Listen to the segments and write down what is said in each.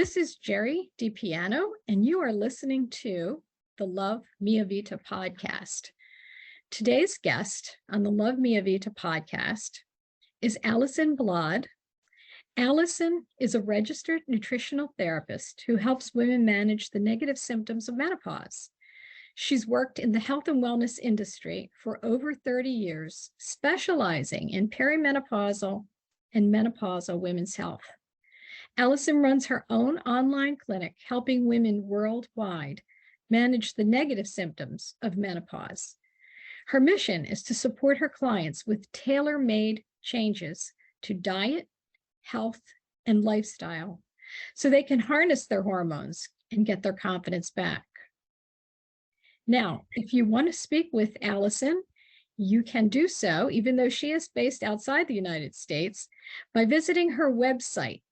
This is Gerie DiPiano, and you are listening to the Love Mia Vita podcast. Today's guest on the Love Mia Vita podcast is Alison Bladh. Alison is a registered nutritional therapist who helps women manage the negative symptoms of menopause. She's worked in the health and wellness industry for over 30 years, specializing in perimenopausal and menopausal women's health. Alison runs her own online clinic, helping women worldwide manage the negative symptoms of menopause. Her mission is to support her clients with tailor-made changes to diet, health, and lifestyle so they can harness their hormones and get their confidence back. Now, if you want to speak with Alison, you can do so, even though she is based outside the United States, by visiting her website,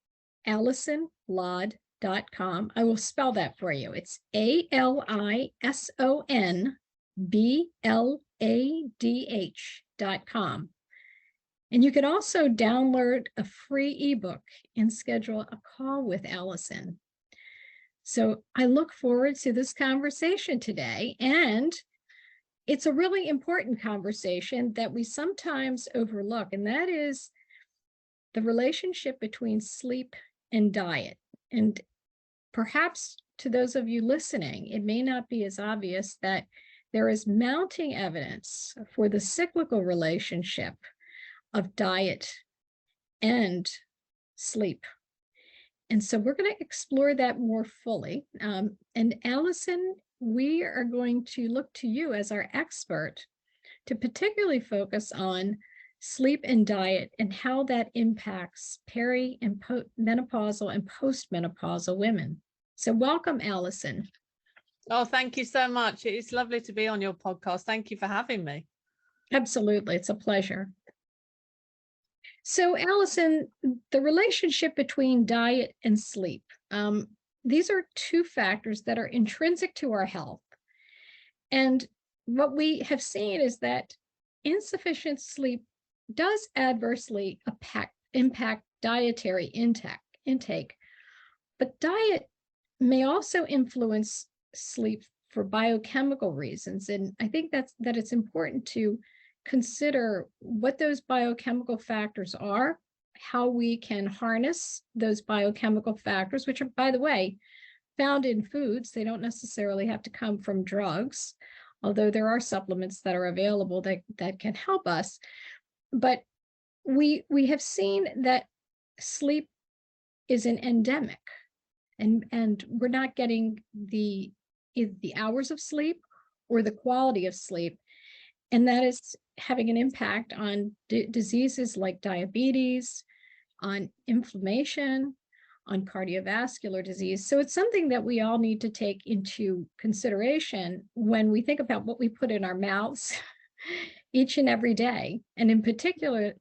AlisonBladh.com. I will spell that for you. It's ALISONBLADH.com. And you can also download a free ebook and schedule a call with Alison. So I look forward to this conversation today, and it's a really important conversation that we sometimes overlook, and that is the relationship between sleep and diet. And perhaps to those of you listening, it may not be as obvious that there is mounting evidence for the cyclical relationship of diet and sleep. And so we're going to explore that more fully. And Alison, we are going to look to you as our expert to particularly focus on sleep and diet and how that impacts peri and menopausal and postmenopausal women. So welcome, Alison. Oh, thank you so much. It's lovely to be on your podcast. Thank you for having me. Absolutely. It's a pleasure. So, Alison, the relationship between diet and sleep, these are two factors that are intrinsic to our health. And what we have seen is that insufficient sleep does adversely impact dietary intake, but diet may also influence sleep for biochemical reasons. And I think that it's important to consider what those biochemical factors are, how we can harness those biochemical factors, which are, by the way, found in foods. They don't necessarily have to come from drugs, although there are supplements that are available that can help us. But we have seen that sleep is an endemic, and we're not getting the hours of sleep or the quality of sleep. And that is having an impact on diseases like diabetes, on inflammation, on cardiovascular disease. So it's something that we all need to take into consideration when we think about what we put in our mouths each and every day. And in particular,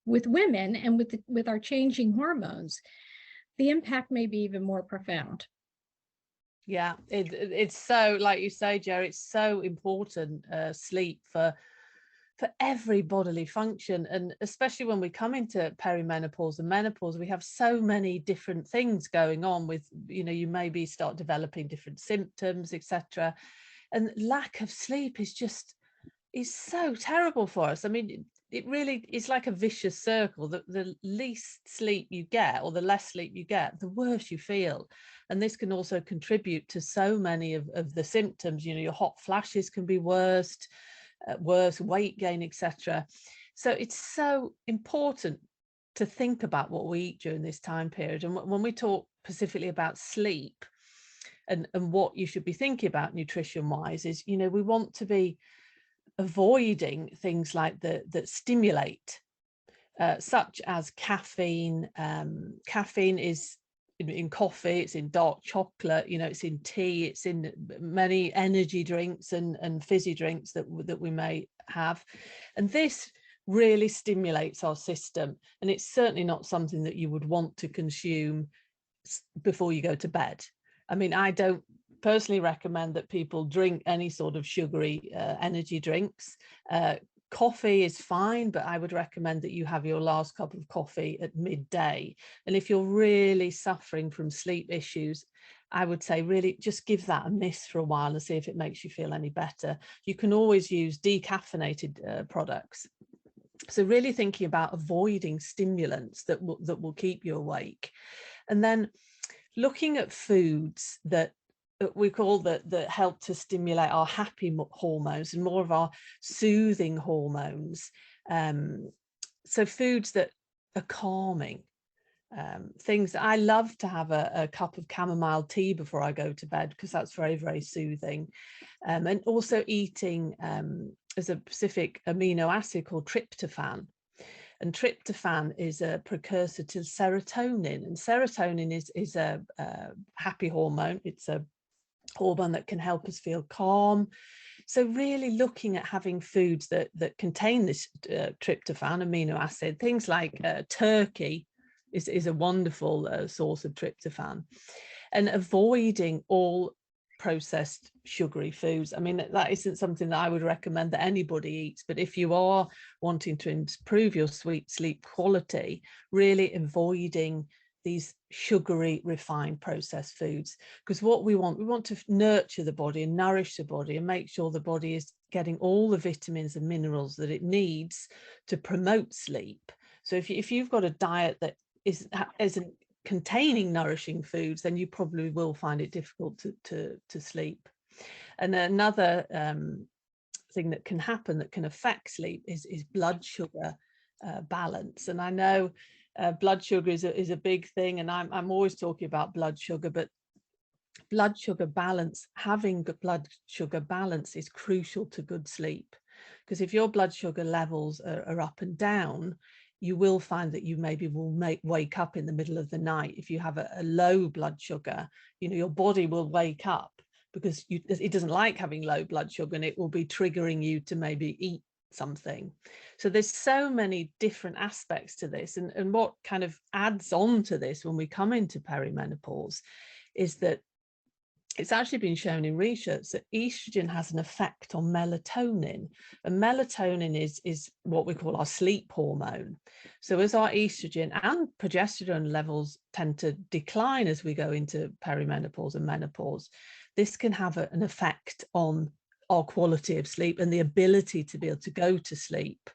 with women and with our changing hormones, the impact may be even more profound. Yeah, it's so, like you say, Gerie, it's so important, sleep for every bodily function. And especially when we come into perimenopause and menopause, we have so many different things going on with, you maybe start developing different symptoms, etc. And lack of sleep is so terrible for us. I mean, it really is like a vicious circle. The least sleep you get, or the less sleep you get, the worse you feel. And this can also contribute to so many of the symptoms. Your hot flashes can be worse, weight gain, etc. So it's so important to think about what we eat during this time period. And when we talk specifically about sleep and what you should be thinking about nutrition wise is, we want to be avoiding things like that stimulate, such as caffeine. Caffeine is in coffee, it's in dark chocolate, it's in tea, it's in many energy drinks and fizzy drinks that we may have. And this really stimulates our system. And it's certainly not something that you would want to consume before you go to bed. I mean, I don't personally recommend that people drink any sort of sugary energy drinks. Coffee is fine, but I would recommend that you have your last cup of coffee at midday. And if you're really suffering from sleep issues, I would say really just give that a miss for a while and see if it makes you feel any better. You can always use decaffeinated products. So really thinking about avoiding stimulants that will keep you awake. And then looking at foods that we call that help to stimulate our happy hormones and more of our soothing hormones. So foods that are calming. Things that I love to have a cup of chamomile tea before I go to bed, because that's very, very soothing. And also eating as a specific amino acid called tryptophan. And tryptophan is a precursor to serotonin, and serotonin is a happy hormone. It's a hormone that can help us feel calm. So really looking at having foods that contain this tryptophan amino acid, things like turkey is a wonderful source of tryptophan, and avoiding all processed sugary foods. I mean, that isn't something that I would recommend that anybody eats, but if you are wanting to improve your sleep quality, really avoiding these sugary refined processed foods, because what we want to nurture the body and nourish the body and make sure the body is getting all the vitamins and minerals that it needs to promote sleep. So if you've got a diet that isn't containing nourishing foods, then you probably will find it difficult to sleep. And another thing that can happen that can affect sleep is blood sugar balance. And I know blood sugar is a big thing, and I'm always talking about blood sugar, but blood sugar balance, having good blood sugar balance is crucial to good sleep, because if your blood sugar levels are up and down, you will find that you maybe will wake up in the middle of the night. If you have a low blood sugar, your body will wake up because it doesn't like having low blood sugar, and it will be triggering you to maybe eat something. So there's so many different aspects to this, and what kind of adds on to this when we come into perimenopause is that it's actually been shown in research that estrogen has an effect on melatonin, and melatonin is what we call our sleep hormone. So as our estrogen and progesterone levels tend to decline as we go into perimenopause and menopause, this can have an effect on our quality of sleep and the ability to be able to go to sleep.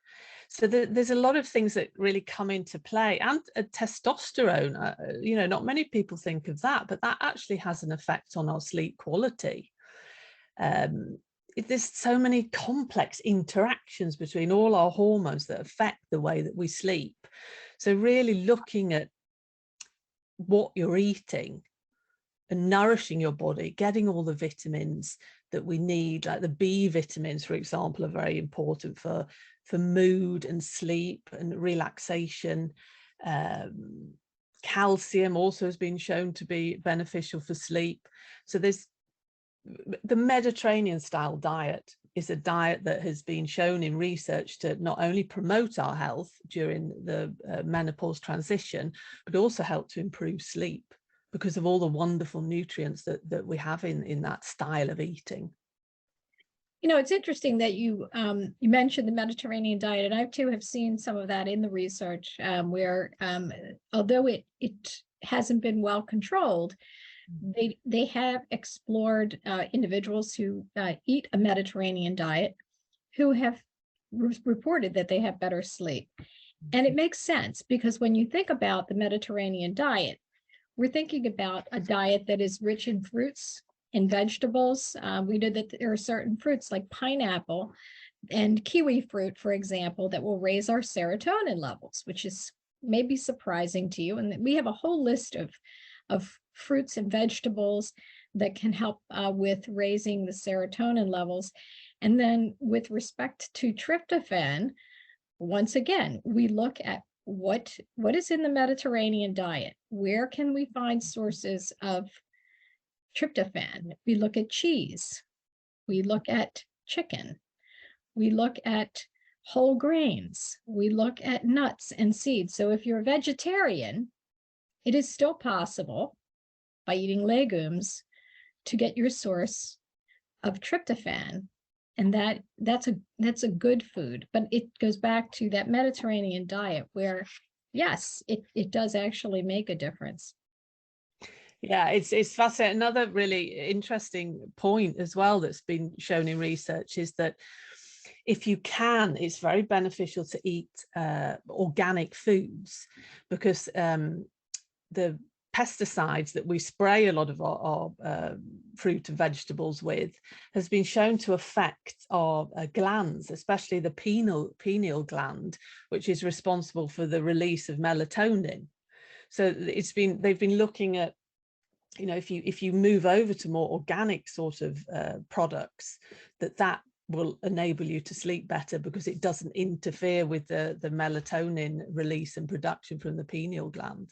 So there's a lot of things that really come into play, and testosterone, not many people think of that, but that actually has an effect on our sleep quality. There's so many complex interactions between all our hormones that affect the way that we sleep. So really looking at what you're eating and nourishing your body, getting all the vitamins that we need, like the B vitamins, for example, are very important for mood and sleep and relaxation. Calcium also has been shown to be beneficial for sleep. So there's the Mediterranean style diet is a diet that has been shown in research to not only promote our health during the menopause transition, but also help to improve sleep because of all the wonderful nutrients that we have in that style of eating. It's interesting that you mentioned the Mediterranean diet, and I too have seen some of that in the research, where although it hasn't been well controlled, they have explored individuals who eat a Mediterranean diet who have reported that they have better sleep. And it makes sense, because when you think about the Mediterranean diet, we're thinking about a diet that is rich in fruits and vegetables. We know that there are certain fruits like pineapple and kiwi fruit, for example, that will raise our serotonin levels, which is maybe surprising to you. And we have a whole list of fruits and vegetables that can help with raising the serotonin levels. And then with respect to tryptophan, once again, we look at what is in the Mediterranean diet. Where can we find sources of tryptophan? We look at cheese, we look at chicken, we look at whole grains, we look at nuts and seeds. So if you're a vegetarian, it is still possible by eating legumes to get your source of tryptophan And that's a good food. But it goes back to that Mediterranean diet where, yes, it does actually make a difference. Yeah, it's fascinating. Another really interesting point as well that's been shown in research is that if you can, it's very beneficial to eat organic foods, because the pesticides that we spray a lot of our fruit and vegetables with has been shown to affect our glands, especially the pineal gland, which is responsible for the release of melatonin. So they've been looking at, you know, if you move over to more organic sort of products, that will enable you to sleep better because it doesn't interfere with the melatonin release and production from the pineal gland.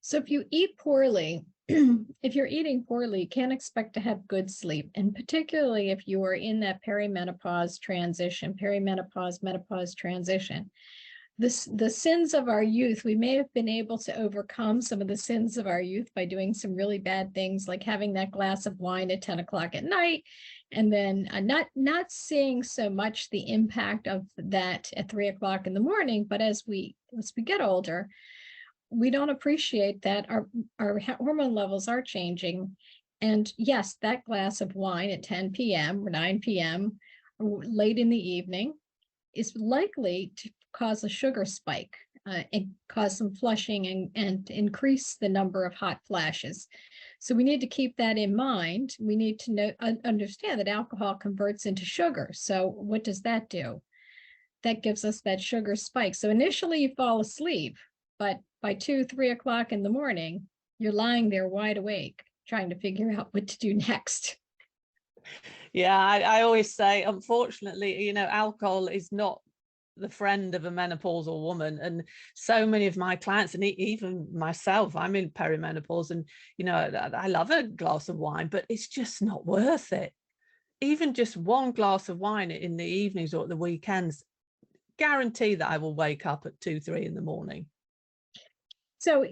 So if you eat poorly, if you're eating poorly, you can't expect to have good sleep. And particularly if you are in that menopause menopause transition. The sins of our youth, we may have been able to overcome some of the sins of our youth by doing some really bad things, like having that glass of wine at 10 o'clock at night, and then not seeing so much the impact of that at 3 o'clock in the morning. But as we get older, we don't appreciate that our hormone levels are changing. And yes, that glass of wine at 10 p.m. or 9 p.m. or late in the evening is likely to cause a sugar spike and cause some flushing and increase the number of hot flashes. So we need to keep that in mind. We need to understand that alcohol converts into sugar. So what does that do? That gives us that sugar spike. So initially you fall asleep, but by 2, 3 o'clock in the morning, you're lying there wide awake, trying to figure out what to do next. Yeah, I always say, unfortunately, you know, alcohol is not the friend of a menopausal woman. And so many of my clients, and even myself, I'm in perimenopause, and, you know, I love a glass of wine, but it's just not worth it. Even just one glass of wine in the evenings or at the weekends, guarantee that I will wake up at 2, 3 in the morning. So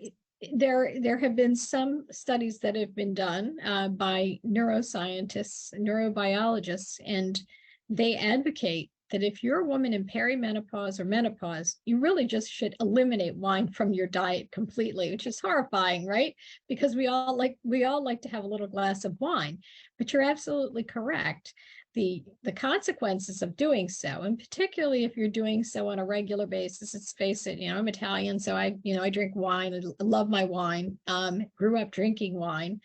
there have been some studies that have been done by neuroscientists, neurobiologists, and they advocate that if you're a woman in perimenopause or menopause, you really just should eliminate wine from your diet completely, which is horrifying, right? Because we all like to have a little glass of wine. But you're absolutely correct. The consequences of doing so, and particularly if you're doing so on a regular basis. Let's face it, you know, I'm Italian, so I drink wine. I love my wine. Grew up drinking wine,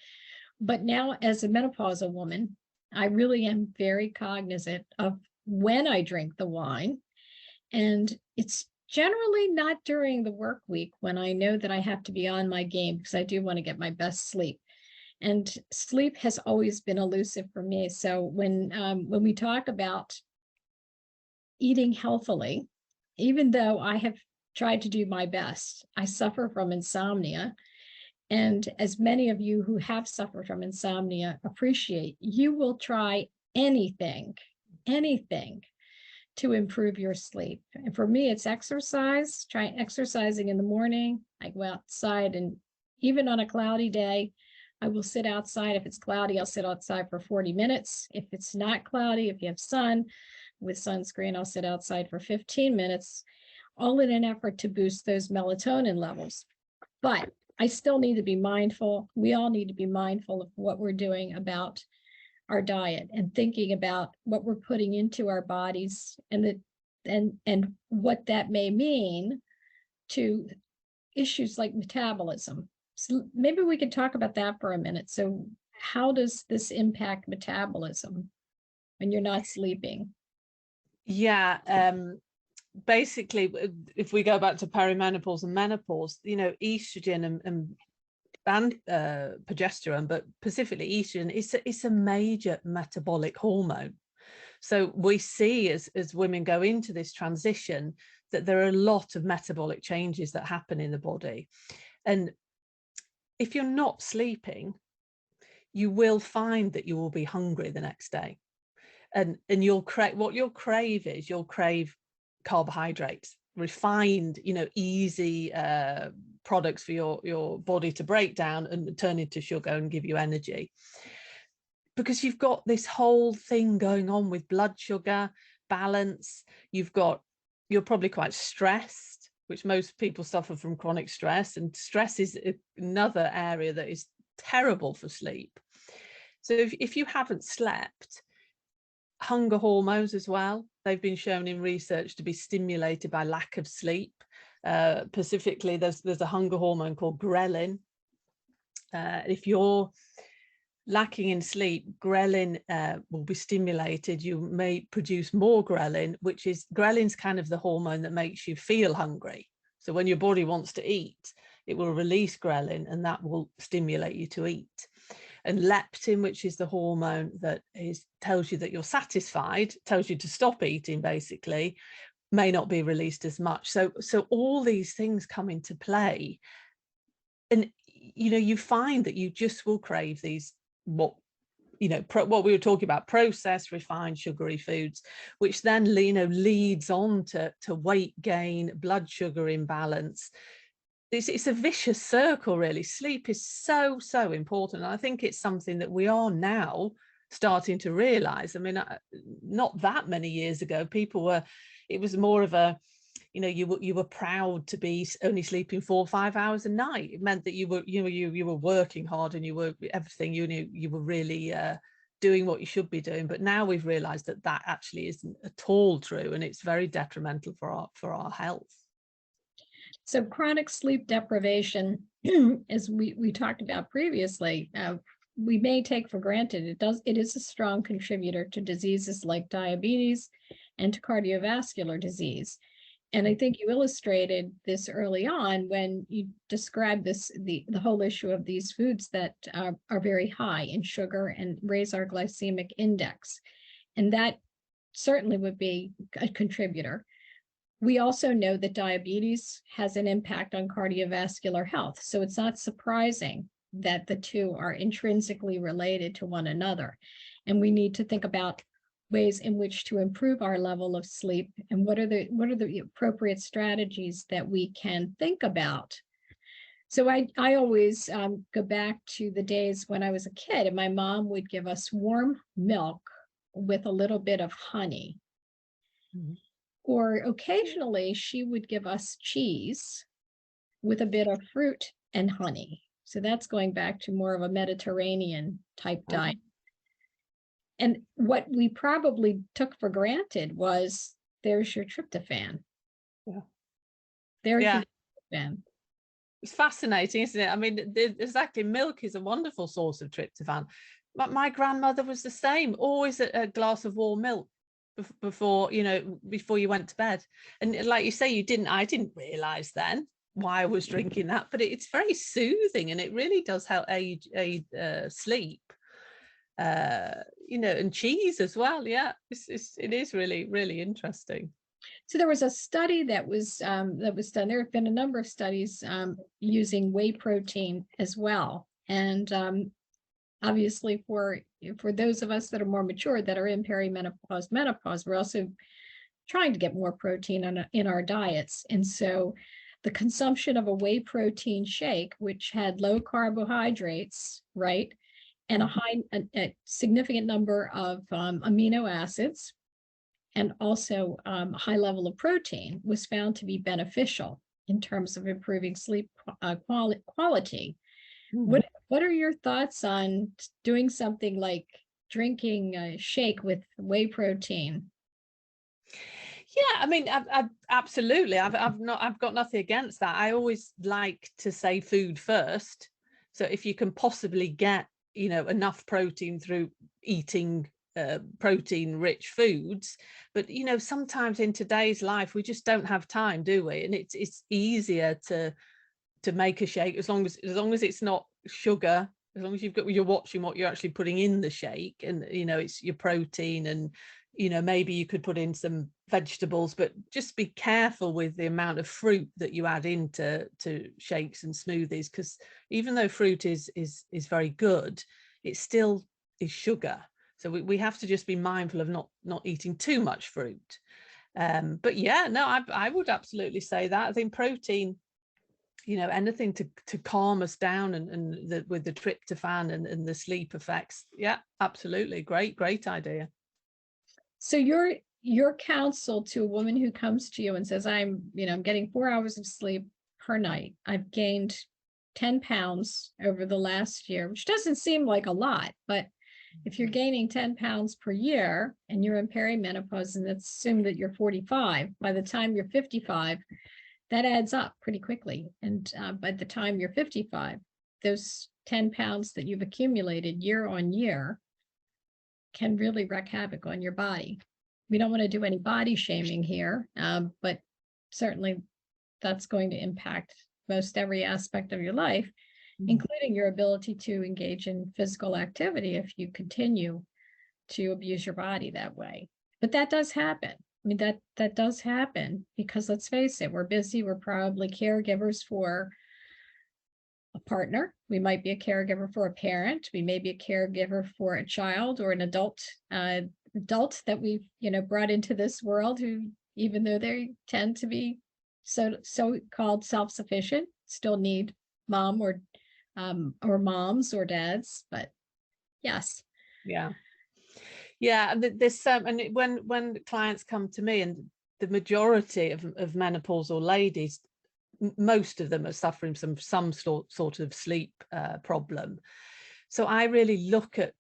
but now as a menopausal woman, I really am very cognizant of when I drink the wine, and it's generally not during the work week when I know that I have to be on my game, because I do want to get my best sleep. And sleep has always been elusive for me. So when we talk about eating healthily, even though I have tried to do my best, I suffer from insomnia. And as many of you who have suffered from insomnia appreciate, you will try anything to improve your sleep. And for me, it's exercise. Try exercising in the morning. I go outside, and even on a cloudy day, I will sit outside. If it's cloudy, I'll sit outside for 40 minutes. If it's not cloudy, if you have sun with sunscreen, I'll sit outside for 15 minutes, all in an effort to boost those melatonin levels. But I still need to be mindful. We all need to be mindful of what we're doing about our diet and thinking about what we're putting into our bodies, and what that may mean to issues like metabolism. So maybe we could talk about that for a minute. So how does this impact metabolism when you're not sleeping? Yeah, basically, if we go back to perimenopause and menopause, you know, estrogen and progesterone, but specifically estrogen, it's a major metabolic hormone. So we see as women go into this transition that there are a lot of metabolic changes that happen in the body. And if you're not sleeping, you will find that you will be hungry the next day. And you'll crave carbohydrates, refined, you know, easy products for your body to break down and turn into sugar and give you energy. because you've got this whole thing going on with blood sugar balance. You're probably quite stressed, which most people suffer from chronic stress, and stress is another area that is terrible for sleep. So if you haven't slept, hunger hormones as well, they've been shown in research to be stimulated by lack of sleep. Specifically, there's a hunger hormone called ghrelin. If you're lacking in sleep, ghrelin will be stimulated. You may produce more ghrelin, ghrelin's kind of the hormone that makes you feel hungry. So when your body wants to eat, it will release ghrelin, and that will stimulate you to eat. And leptin, which is the hormone that tells you that you're satisfied, tells you to stop eating, basically, may not be released as much. So all these things come into play, and you find that you just will crave these what we were talking about, processed, refined, sugary foods, which then leads on to weight gain, blood sugar imbalance. It's a vicious circle, really. Sleep is so important, and I think it's something that we are now starting to realize. I mean, not that many years ago, it was more of a, you were proud to be only sleeping 4 or 5 hours a night. It meant that you were working hard, and you were everything. You were really doing what you should be doing. But now we've realized that actually isn't at all true, and it's very detrimental for our health. So chronic sleep deprivation, as we talked about previously, we may take for granted. It is a strong contributor to diseases like diabetes and to cardiovascular disease. And I think you illustrated this early on when you described the whole issue of these foods that are very high in sugar and raise our glycemic index. And that certainly would be a contributor. We also know that diabetes has an impact on cardiovascular health. So it's not surprising that the two are intrinsically related to one another. And we need to think about ways in which to improve our level of sleep, and what are the appropriate strategies that we can think about. So I always go back to the days when I was a kid, and my mom would give us warm milk with a little bit of honey. Mm-hmm. Or occasionally she would give us cheese with a bit of fruit and honey. So that's going back to more of a Mediterranean type diet. And what we probably took for granted was, there's your tryptophan. Yeah. There's your tryptophan. It's fascinating, isn't it? I mean, exactly. Milk is a wonderful source of tryptophan. My grandmother was the same, always a glass of warm milk before you went to bed. And like you say, I didn't realize then why I was drinking that, but it's very soothing, and it really does help aid sleep. And cheese as well. Yeah, it is really, really interesting. So there was a study that was done. There have been a number of studies using whey protein as well, and obviously for those of us that are more mature, that are in perimenopause, menopause, we're also trying to get more protein in our diets. And so the consumption of a whey protein shake, which had low carbohydrates, right, and a significant number of amino acids, and also a high level of protein, was found to be beneficial in terms of improving sleep quality. Mm-hmm. What are your thoughts on doing something like drinking a shake with whey protein? Yeah, I mean, absolutely. I've got nothing against that. I always like to say food first. So if you can possibly get enough protein through eating protein-rich foods, but sometimes in today's life we just don't have time, do we? And it's easier to make a shake as long as it's not sugar, as long as you're watching what you're actually putting in the shake, and it's your protein, and maybe you could put in some vegetables, but just be careful with the amount of fruit that you add into shakes and smoothies, because even though fruit is very good, it still is sugar. So we have to just be mindful of not eating too much fruit. But yeah, no, I would absolutely say that. I think protein anything to calm us down, and with the tryptophan and the sleep effects. Yeah, absolutely. Great idea. So your counsel to a woman who comes to you and says, I'm getting 4 hours of sleep per night. I've gained 10 pounds over the last year, which doesn't seem like a lot, but if you're gaining 10 pounds per year and you're in perimenopause, and let's assume that you're 45, by the time you're 55, that adds up pretty quickly. And by the time you're 55, those 10 pounds that you've accumulated year on year can really wreak havoc on your body. We don't want to do any body shaming here, but certainly that's going to impact most every aspect of your life, including your ability to engage in physical activity if you continue to abuse your body that way. But that does happen. I mean, that does happen because, let's face it, we're busy. We're probably caregivers for a partner. We might be a caregiver for a parent. We may be a caregiver for a child or an adult that we've brought into this world, who, even though they tend to be so-called self-sufficient, still need mom or moms or dads. But yes. Yeah, there's and when clients come to me, and the majority of menopausal ladies, most of them are suffering some sort of sleep problem. So I really look at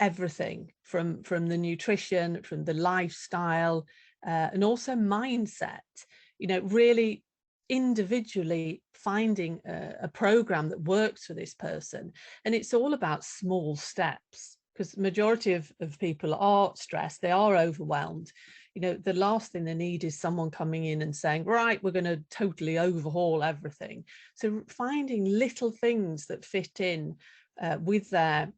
everything from the nutrition, from the lifestyle, and also mindset. Really individually finding a program that works for this person. And it's all about small steps, because the majority of people are stressed, they are overwhelmed. The last thing they need is someone coming in and saying, right, we're going to totally overhaul everything. So finding little things that fit in with their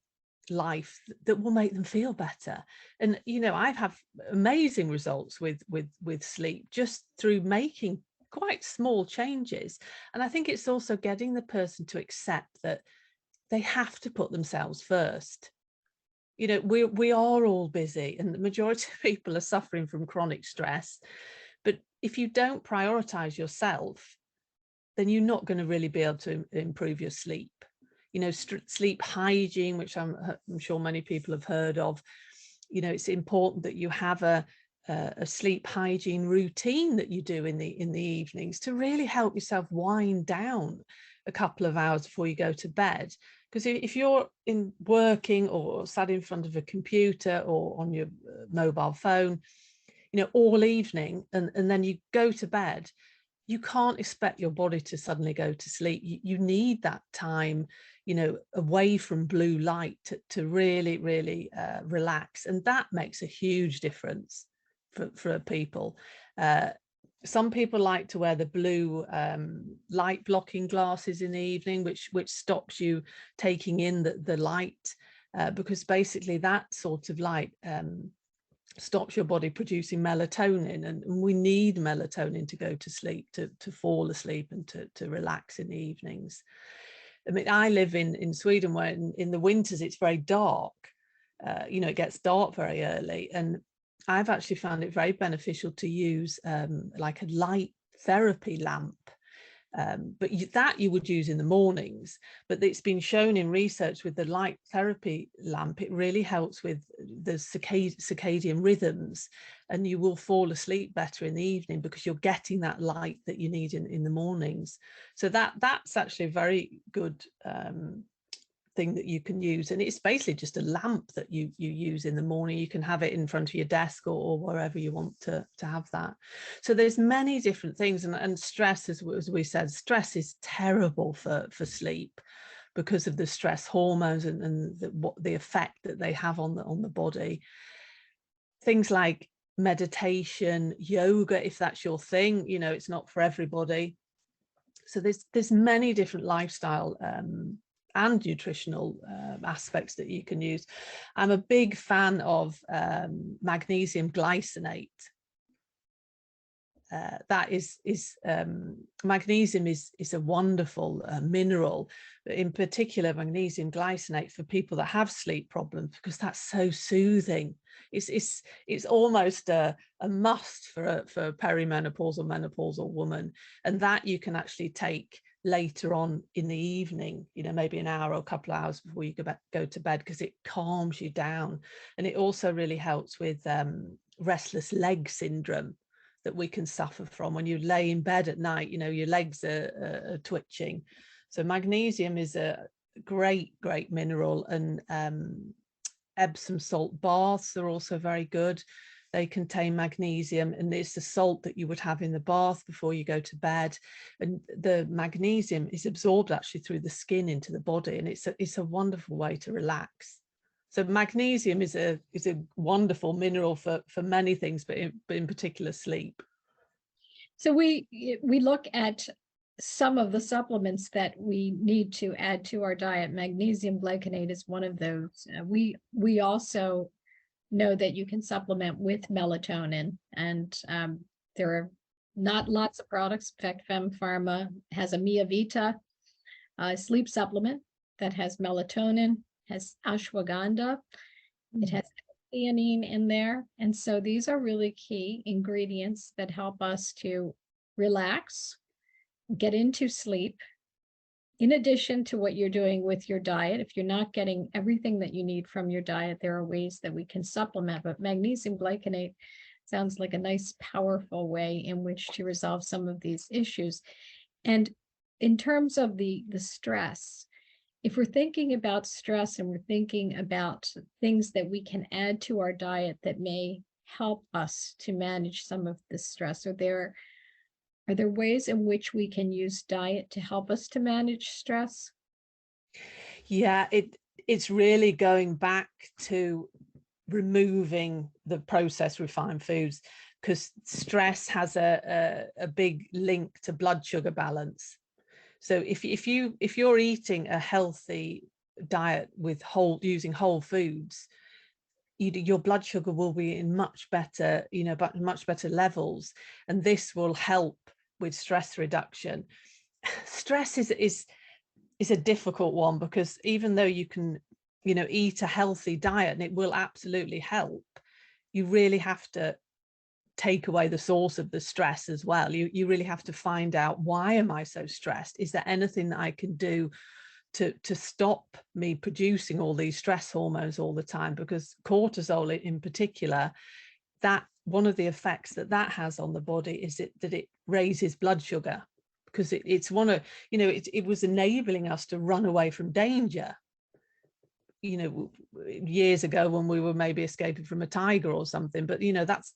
life that will make them feel better. And I've had amazing results with sleep just through making quite small changes. And I think it's also getting the person to accept that they have to put themselves first. We are all busy, and the majority of people are suffering from chronic stress. But if you don't prioritize yourself, then you're not going to really be able to improve your sleep. Sleep hygiene, which I'm sure many people have heard of. It's important that you have a sleep hygiene routine that you do in the evenings to really help yourself wind down a couple of hours before you go to bed. Because if you're working or sat in front of a computer or on your mobile phone, all evening, and then you go to bed, you can't expect your body to suddenly go to sleep. You need that time, away from blue light to really, really relax. And that makes a huge difference for people. Some people like to wear the blue light blocking glasses in the evening, which stops you taking in the light, because basically that sort of light stops your body producing melatonin, and we need melatonin to go to sleep, to fall asleep and to relax in the evenings. I mean, I live in Sweden, where in the winters it's very dark. It gets dark very early, and I've actually found it very beneficial to use like a light therapy lamp, but that you would use in the mornings. But it's been shown in research with the light therapy lamp, it really helps with the circadian rhythms, and you will fall asleep better in the evening because you're getting that light that you need in the mornings. So that's actually a very good thing that you can use, and it's basically just a lamp that you use in the morning. You can have it in front of your desk or wherever you want to have that. So there's many different things, and stress, as we said, stress is terrible for sleep because of the stress hormones and the effect that they have on the body. Things like meditation, yoga, if that's your thing, it's not for everybody. So there's many different lifestyle and nutritional aspects that you can use. I'm a big fan of magnesium glycinate. Magnesium is a wonderful mineral, but in particular magnesium glycinate for people that have sleep problems, because that's so soothing. It's almost a must for a perimenopausal, menopausal woman, and that you can actually take later on in the evening, maybe an hour or a couple of hours before you go to bed, because it calms you down. And it also really helps with restless leg syndrome that we can suffer from when you lay in bed at night. Your legs are twitching. So magnesium is a great mineral, and Epsom salt baths are also very good. They contain magnesium, and it's the salt that you would have in the bath before you go to bed. And the magnesium is absorbed actually through the skin into the body, and it's a wonderful way to relax. So magnesium is a wonderful mineral for many things, but in particular sleep. So we look at some of the supplements that we need to add to our diet. Magnesium glycinate is one of those. We also know that you can supplement with melatonin, and there are not lots of products. In fact, Fem Pharma has a Mia Vita sleep supplement that has melatonin, has ashwagandha, it has theanine in there. And so these are really key ingredients that help us to relax, get into sleep. In addition to what you're doing with your diet, if you're not getting everything that you need from your diet, there are ways that we can supplement. But magnesium glycinate sounds like a nice, powerful way in which to resolve some of these issues. And in terms of the stress, if we're thinking about stress and we're thinking about things that we can add to our diet that may help us to manage some of the stress, are there ways in which we can use diet to help us to manage stress? Yeah, it's really going back to removing the processed refined foods, because stress has a big link to blood sugar balance. So if you're eating a healthy diet with using whole foods, your blood sugar will be in much better levels, and this will help with stress reduction. Stress is a difficult one, because even though you can eat a healthy diet and it will absolutely help, you really have to take away the source of the stress as well. You really have to find out, why am I so stressed? Is there anything that I can do to stop me producing all these stress hormones all the time? Because cortisol in particular, that one of the effects that has on the body is that it raises blood sugar, because it's one of, it was enabling us to run away from danger, years ago, when we were maybe escaping from a tiger or something. But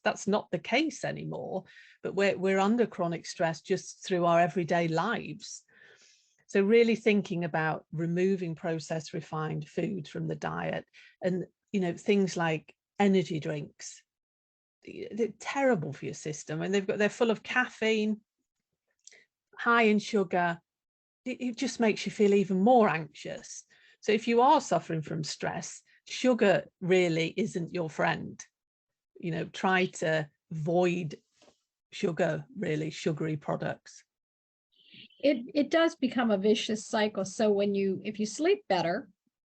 that's not the case anymore. But we're under chronic stress just through our everyday lives. So really thinking about removing processed refined food from the diet, and things like energy drinks, they're terrible for your system, and they're full of caffeine, high in sugar. It just makes you feel even more anxious. So if you are suffering from stress, sugar really isn't your friend. Try to avoid really sugary products. It does become a vicious cycle. So if you sleep better,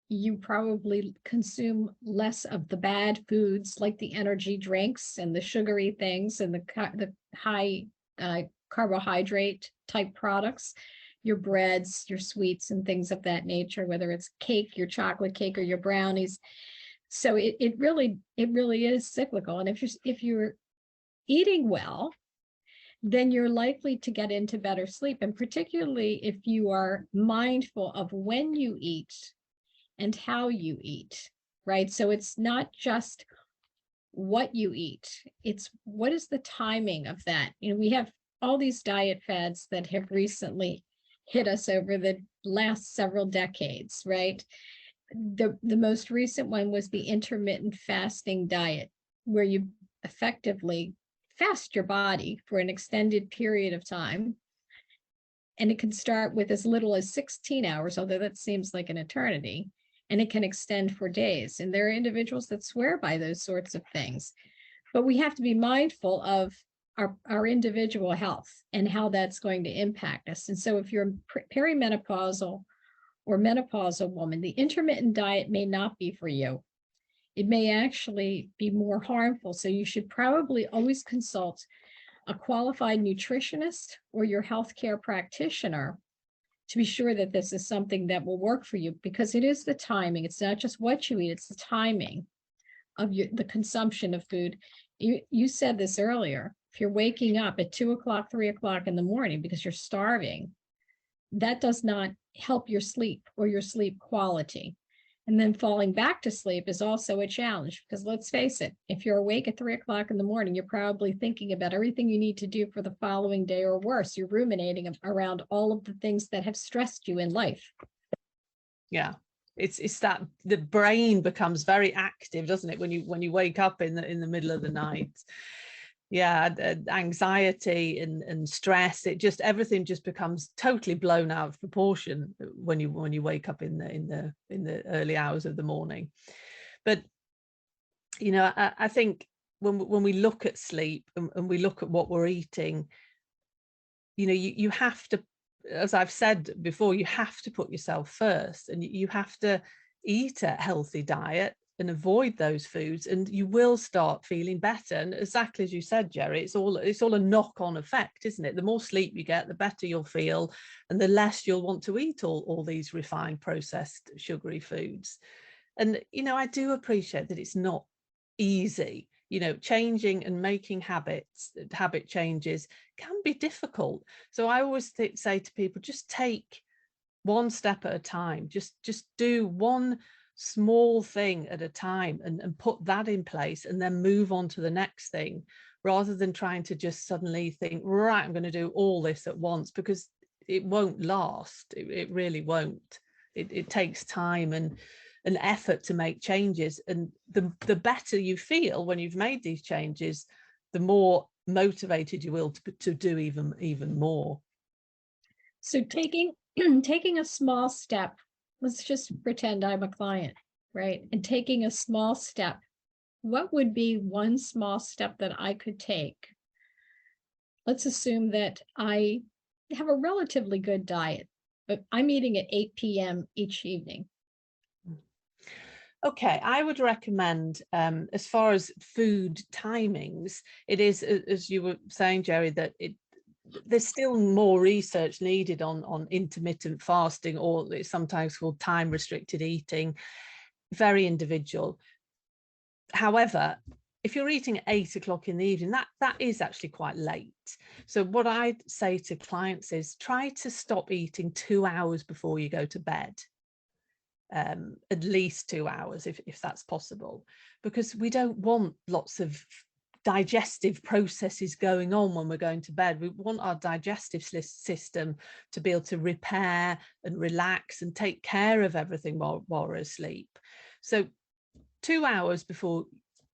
you probably consume less of the bad foods, like the energy drinks and the sugary things and the high carbohydrate type products, your breads, your sweets, and things of that nature, whether it's cake, your chocolate cake, or your brownies. So it really is cyclical. And if you're eating well, then you're likely to get into better sleep. And particularly if you are mindful of when you eat and how you eat, right? So it's not just what you eat, it's what is the timing of that. We have all these diet fads that have recently hit us over the last several decades, right? The most recent one was the intermittent fasting diet, where you effectively fast your body for an extended period of time. And it can start with as little as 16 hours, although that seems like an eternity, and it can extend for days. And there are individuals that swear by those sorts of things. But we have to be mindful of our individual health and how that's going to impact us. And so if you're perimenopausal or menopausal woman, the intermittent diet may not be for you. It may actually be more harmful. So you should probably always consult a qualified nutritionist or your healthcare practitioner to be sure that this is something that will work for you, because it is the timing. It's not just what you eat, it's the timing of the consumption of food. You said this earlier. If you're waking up at 2 o'clock, 3 o'clock in the morning because you're starving, that does not help your sleep or your sleep quality. And then falling back to sleep is also a challenge, because let's face it, if you're awake at 3 o'clock in the morning, you're probably thinking about everything you need to do for the following day, or worse, you're ruminating around all of the things that have stressed you in life. Yeah, it's that the brain becomes very active, doesn't it, when you wake up in the middle of the night. Yeah, anxiety and stress, everything just becomes totally blown out of proportion when you wake up in the early hours of the morning. But you know, I think when we look at sleep and we look at what we're eating, you know, you have to, as I've said before, you have to put yourself first, and you have to eat a healthy diet and avoid those foods, and you will start feeling better. And exactly as you said, Gerie, it's all a knock-on effect, isn't it? The more sleep you get, the better you'll feel, and the less you'll want to eat all these refined, processed, sugary foods. And you know, I do appreciate that it's not easy. You know, changing and making habit changes can be difficult. So I always say to people, just take one step at a time. Just do one small thing at a time, and put that in place, and then move on to the next thing, rather than trying to just suddenly think, right, I'm going to do all this at once, because it won't last. It really won't. It takes time and an effort to make changes, and the better you feel when you've made these changes, the more motivated you will to do even more. So taking a small step, let's just pretend I'm a client, right? And taking a small step, what would be one small step that I could take? Let's assume that I have a relatively good diet, but I'm eating at 8 p.m. each evening. Okay, I would recommend, as far as food timings, it is, as you were saying, Gerie, that there's still more research needed on intermittent fasting, or it's sometimes called time restricted eating, very individual. However, if you're eating at 8 o'clock in the evening, that is actually quite late. So what I'd say to clients is, try to stop eating 2 hours before you go to bed. At least 2 hours if that's possible, because we don't want lots of digestive processes going on when we're going to bed. We want our digestive system to be able to repair and relax and take care of everything while we're asleep. So 2 hours before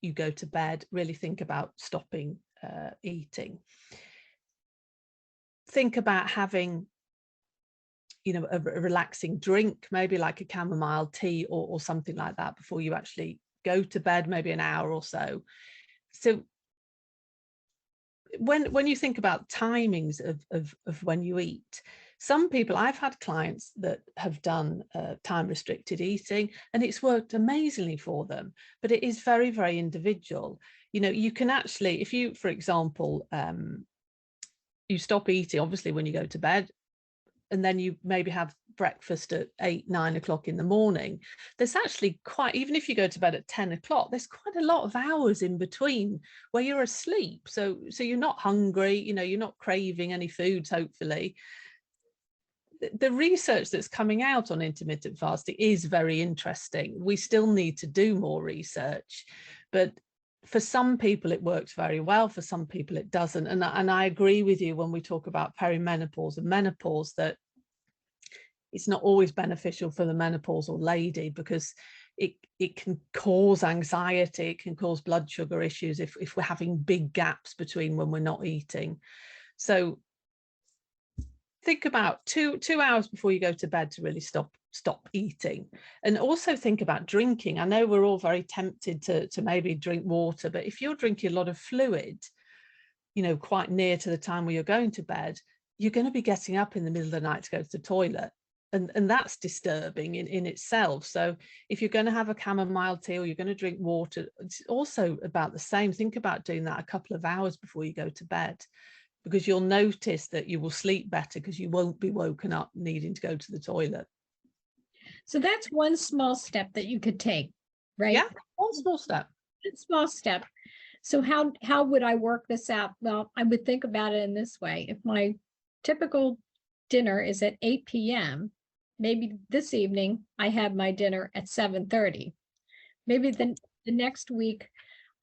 you go to bed, really think about stopping eating. Think about having, you know, a relaxing drink, maybe like a chamomile tea or something like that before you actually go to bed, maybe an hour or so. So when you think about timings of when you eat, some people, I've had clients that have done time restricted eating, and it's worked amazingly for them, but it is very, very individual. You know, you can actually, if you, for example, you stop eating obviously when you go to bed, and then you maybe have breakfast at 8, 9 o'clock in the morning, there's actually quite, even if you go to bed at 10 o'clock, there's quite a lot of hours in between where you're asleep. So you're not hungry, you know, you're not craving any foods, hopefully. The research that's coming out on intermittent fasting is very interesting. We still need to do more research, but for some people it works very well, for some people it doesn't. And I agree with you when we talk about perimenopause and menopause, that it's not always beneficial for the menopausal lady, because it can cause anxiety, it can cause blood sugar issues if we're having big gaps between when we're not eating. So think about two hours before you go to bed to really stop eating. And also think about drinking. I know we're all very tempted to maybe drink water, but if you're drinking a lot of fluid, you know, quite near to the time where you're going to bed, you're going to be getting up in the middle of the night to go to the toilet. And that's disturbing in itself. So if you're going to have a chamomile tea or you're going to drink water, it's also about the same. Think about doing that a couple of hours before you go to bed. because you'll notice that you will sleep better because you won't be woken up needing to go to the toilet. So that's one small step that you could take, right? Yeah, one small step. One small step. So how would I work this out? Well, I would think about it in this way. If my typical dinner is at 8 p.m., maybe this evening I have my dinner at 7:30. Maybe the next week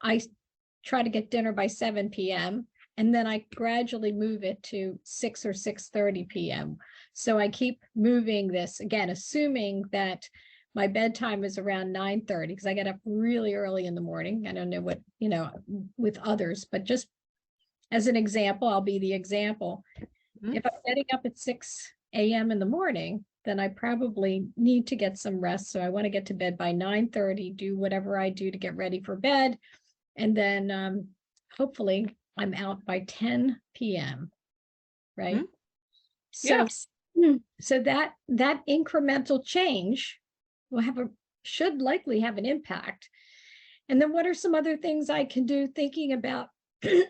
I try to get dinner by 7 p.m. and then I gradually move it to 6 or 6:30 p.m. So I keep moving this, again, assuming that my bedtime is around 9:30 because I get up really early in the morning. I don't know what, with others, but just as an example, I'll be the example. Mhm. If I'm getting up at 6 a.m. in the morning, then I probably need to get some rest. So I want to get to bed by 9:30, do whatever I do to get ready for bed. And then hopefully I'm out by 10 p.m. Right. Mhm. So, Yeah. so that incremental change will should likely have an impact. And then what are some other things I can do thinking about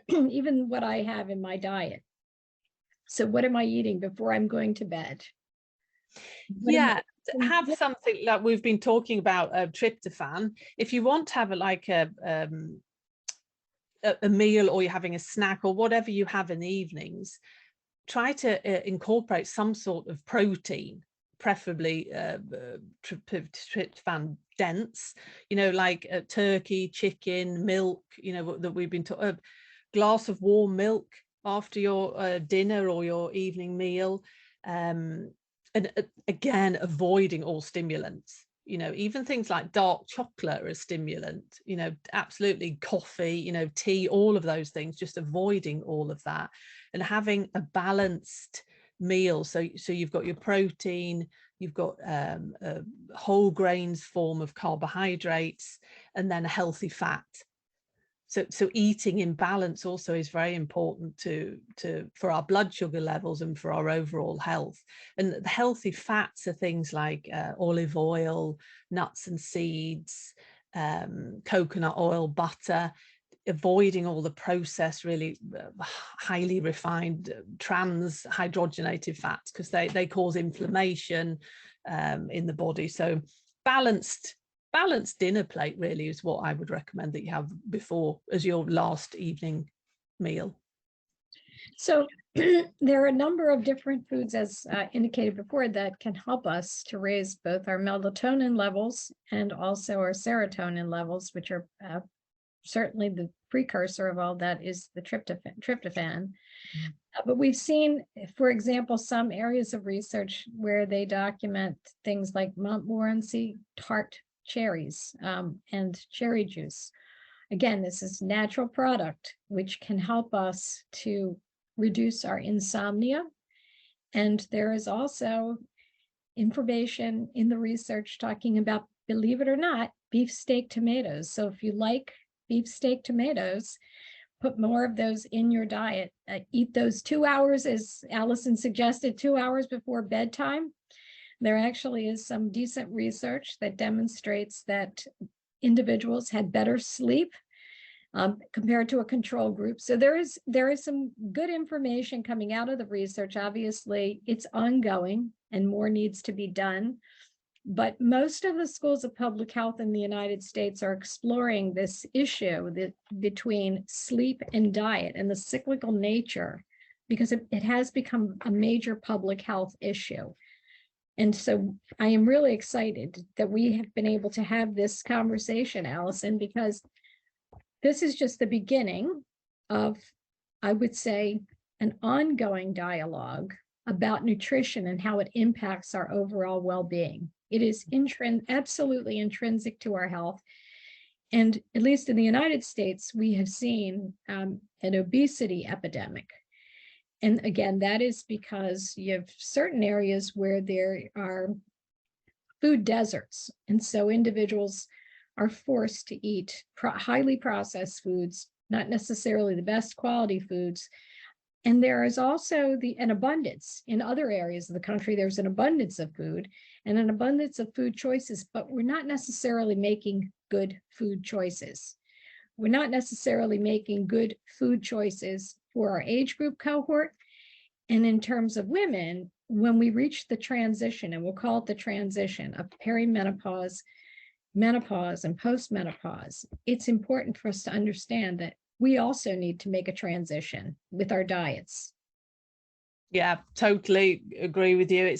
even what I have in my diet? So what am I eating before I'm going to bed? Yeah, have something like we've been talking about, tryptophan. If you want to have a meal, or you're having a snack, or whatever you have in the evenings, try to incorporate some sort of protein, preferably tryptophan dense, like turkey, chicken, milk, that we've been talking, a glass of warm milk after your dinner or your evening meal. And again, avoiding all stimulants. Even things like dark chocolate are a stimulant, absolutely, coffee, tea, all of those things, just avoiding all of that and having a balanced meal. So you've got your protein, you've got a whole grains form of carbohydrates, and then a healthy fat. So eating in balance also is very important for our blood sugar levels and for our overall health. And the healthy fats are things like olive oil, nuts and seeds, coconut oil, butter, avoiding all the processed, really highly refined trans hydrogenated fats, because they cause inflammation in the body. So balanced dinner plate really is what I would recommend that you have before as your last evening meal. So there are a number of different foods, as indicated before, that can help us to raise both our melatonin levels and also our serotonin levels, which are certainly the precursor of all that is the tryptophan. But we've seen, for example, some areas of research where they document things like Montmorency tart cherries and cherry juice. Again, this is natural product, which can help us to reduce our insomnia. And there is also information in the research talking about, believe it or not, beefsteak tomatoes. So if you like beefsteak tomatoes, put more of those in your diet. Eat those 2 hours, as Alison suggested, 2 hours before bedtime. There actually is some decent research that demonstrates that individuals had better sleep compared to a control group. So there is some good information coming out of the research. Obviously, it's ongoing and more needs to be done. But most of the schools of public health in the United States are exploring this issue between sleep and diet and the cyclical nature, because it has become a major public health issue. And so I am really excited that we have been able to have this conversation, Alison, because this is just the beginning of, I would say, an ongoing dialogue about nutrition and how it impacts our overall well-being. It is absolutely intrinsic to our health. And at least in the United States, we have seen an obesity epidemic. And again, that is because you have certain areas where there are food deserts. And so individuals are forced to eat highly processed foods, not necessarily the best quality foods. And there is also an abundance in other areas of the country. There's an abundance of food and an abundance of food choices, but we're not necessarily making good food choices. We're not necessarily making good food choices for our age group cohort. And in terms of women, when we reach the transition, and we'll call it the transition of perimenopause, menopause, and postmenopause, it's important for us to understand that we also need to make a transition with our diets. Yeah, totally agree with you.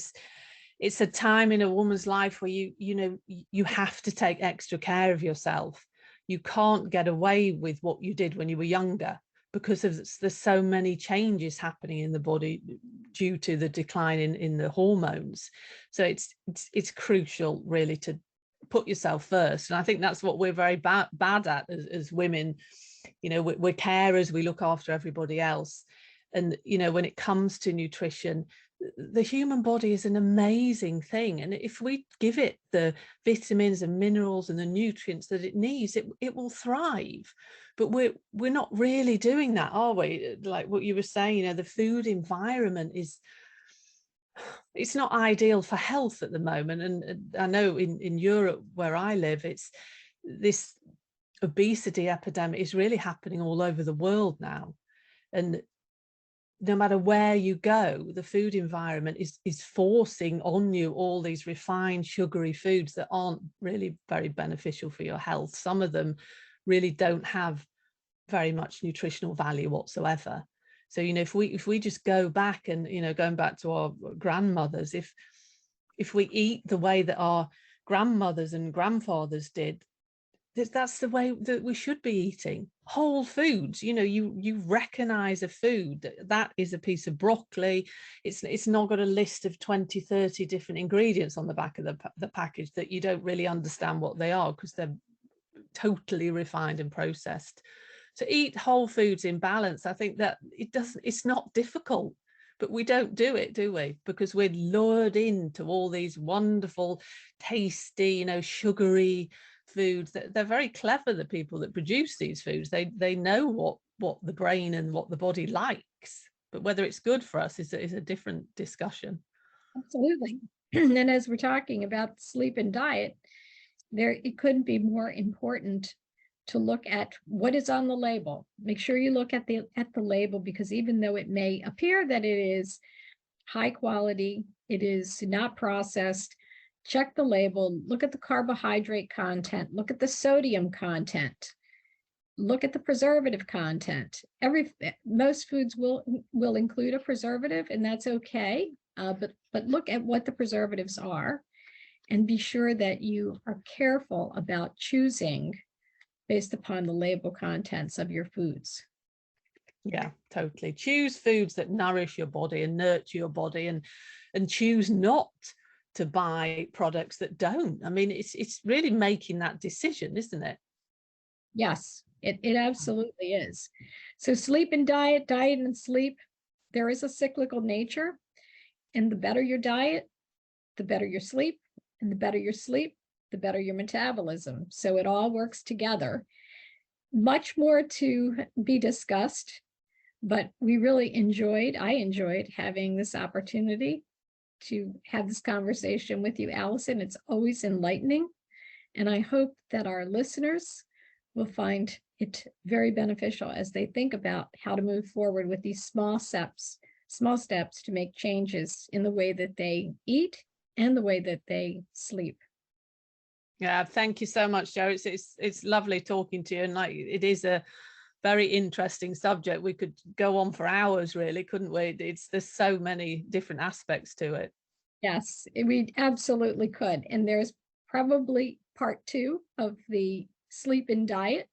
It's a time in a woman's life where you have to take extra care of yourself. You can't get away with what you did when you were younger, because there's so many changes happening in the body due to the decline in the hormones. So it's crucial really to put yourself first. And I think that's what we're very bad at as women. We're carers, we look after everybody else. And when it comes to nutrition, the human body is an amazing thing, and if we give it the vitamins and minerals and the nutrients that it needs, it will thrive. But we're not really doing that, are we? Like what you were saying, the food environment it's not ideal for health at the moment. And I know in Europe where I live, it's this obesity epidemic is really happening all over the world now. And no matter where you go, the food environment is forcing on you all these refined, sugary foods that aren't really very beneficial for your health. Some of them really don't have very much nutritional value whatsoever. So, if we just go back and, going back to our grandmothers, if we eat the way that our grandmothers and grandfathers did, that's the way that we should be eating. Whole foods. You recognize a food that is a piece of broccoli. It's not got a list of 20, 30 different ingredients on the back of the package that you don't really understand what they are, because they're totally refined and processed. To eat whole foods in balance, I think that it's not difficult, but we don't do it, do we? Because we're lured into all these wonderful, tasty, sugary foods. They're very clever, the people that produce these foods. They know what the brain and what the body likes, but whether it's good for us is a different discussion. Absolutely. And as we're talking about sleep and diet, it couldn't be more important to look at what is on the label. Make sure you look at the label, because even though it may appear that it is high quality, it is not processed. Check the label, look at the carbohydrate content, look at the sodium content, look at the preservative content. Most foods will include a preservative, and that's okay. But look at what the preservatives are, and be sure that you are careful about choosing based upon the label contents of your foods. Yeah, totally. Choose foods that nourish your body and nurture your body, and choose not to buy products that don't. I mean, it's really making that decision, isn't it? Yes, it absolutely is. So sleep and diet and sleep, there is a cyclical nature, and the better your diet, the better your sleep, and the better your sleep, the better your metabolism. So it all works together. Much more to be discussed, but I enjoyed having this opportunity to have this conversation with you, Alison. It's always enlightening, and I hope that our listeners will find it very beneficial as they think about how to move forward with these small steps to make changes in the way that they eat and the way that they sleep. Yeah, thank you so much, Joe. It's lovely talking to you, and it is a very interesting subject. We could go on for hours, really, couldn't we? There's so many different aspects to it. Yes, we absolutely could. And there's probably part 2 of the sleep and diet.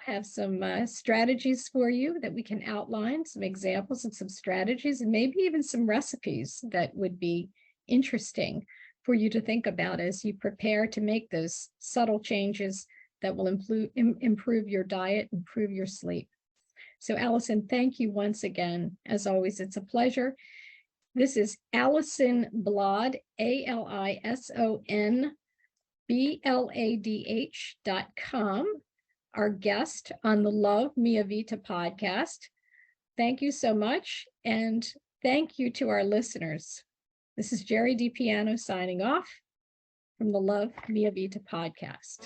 Have some strategies for you that we can outline, some examples and some strategies, and maybe even some recipes that would be interesting for you to think about as you prepare to make those subtle changes that will improve your diet, improve your sleep. So Alison, thank you once again. As always, it's a pleasure. This is Alison Bladh, AlisonBladh.com, our guest on the Love Mia Vita podcast. Thank you so much. And thank you to our listeners. This is Gerie DiPiano signing off from the Love Mia Vita podcast.